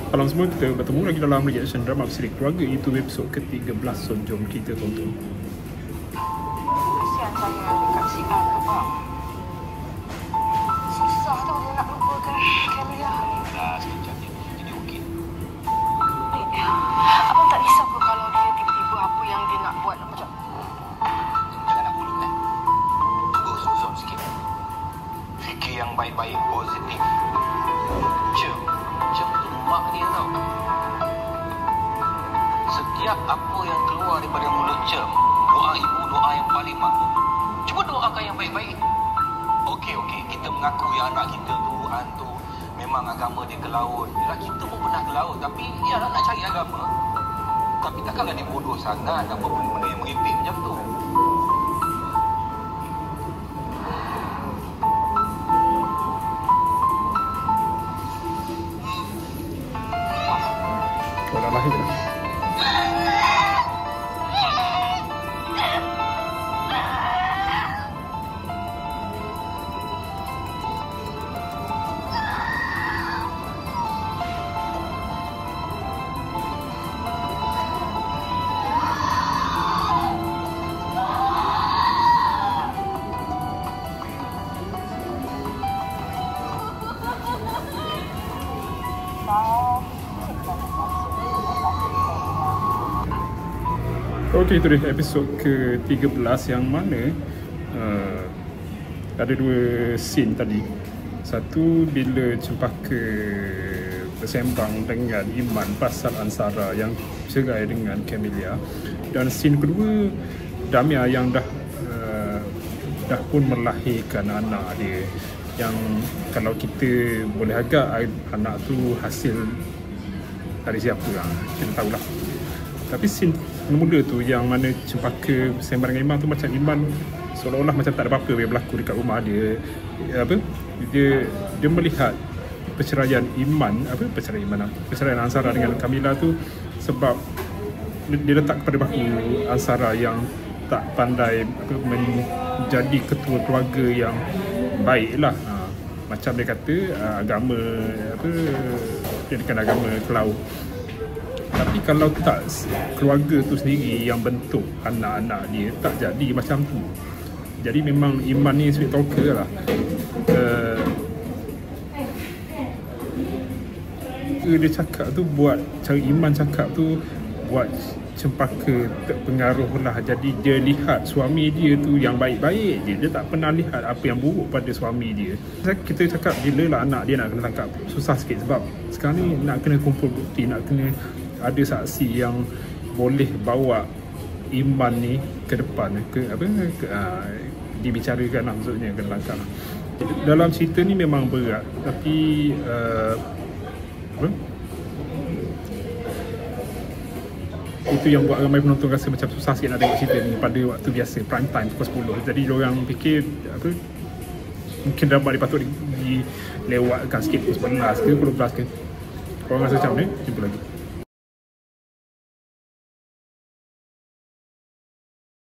Salam semua, kita bertemu lagi dalam reaction drama bersiri keluarga. Itu episod ke-13. So jom kita tonton. Kesian saya dekat si A ke bang. Susah tau dia nak lupakan Camilla. Dah sekejap jadi okey. Abang tak risau ke kalau dia tiba-tiba apa yang dia nak buat macam Jangan nak bulut Cuba suzon sikit. Fikir yang baik-baik, positif. Cem tu mak dia tau. Setiap apa yang keluar daripada mulut Cem, doa ibu, doa yang paling makbul. Cuba doakan yang baik-baik. Okey, kita mengakui anak kita tu hantu. Memang agama dia ke laut. Yalah, kita pun pernah ke laut. Tapi yalah nak cari agama. Tapi takkanlah dia bodoh sangat apa benda-benda yang merepek macam tu. Kau dah lahir dah. Okey, itu dia episod ke-13 yang mana ada dua scene tadi. Satu bila Cempaka bersembang dengan Iman pasal Ansara yang cerai dengan Camilla, dan scene kedua Damia yang dah pun melahirkan anak dia, yang kalau kita boleh agak anak tu hasil dari siapa lah, kita tahulah. Tapi scene muda tu yang mana Cempaka bersembang dengan Iman tu, macam Iman seolah-olah macam tak ada apa-apa yang berlaku dekat rumah dia. Dia melihat perceraian Ansara dengan Camilla tu sebab dia letak kepada bahu Ansara yang tak pandai menjadi ketua keluarga yang baik lah. Macam dia kata agama dia dengan agama Kelau. Tapi kalau tak keluarga tu sendiri yang bentuk anak-anak dia, tak jadi macam tu. Jadi memang Iman ni sweet talker lah. Dia cakap tu buat, cara Iman cakap tu buat Cempaka terpengaruh lah. Jadi dia lihat suami dia tu yang baik-baik je. Dia tak pernah lihat apa yang buruk pada suami dia. Kita cakap bila lah anak dia nak kena tangkap, susah sikit sebab sekarang ni nak kena kumpul bukti, nak kena ada saksi yang boleh bawa Iman ni ke depan, dibicarakan lah, maksudnya kena tangkap. Dalam cerita ni memang berat, tapi itu yang buat ramai penonton rasa macam susah sikit nak tengok cerita ni pada waktu biasa, prime time pukul 10. Jadi diorang fikir mungkin drama dia patut dilewatkan sikit pukul 11 ke 12 ke. Korang rasa macam ni? Jumpa lagi.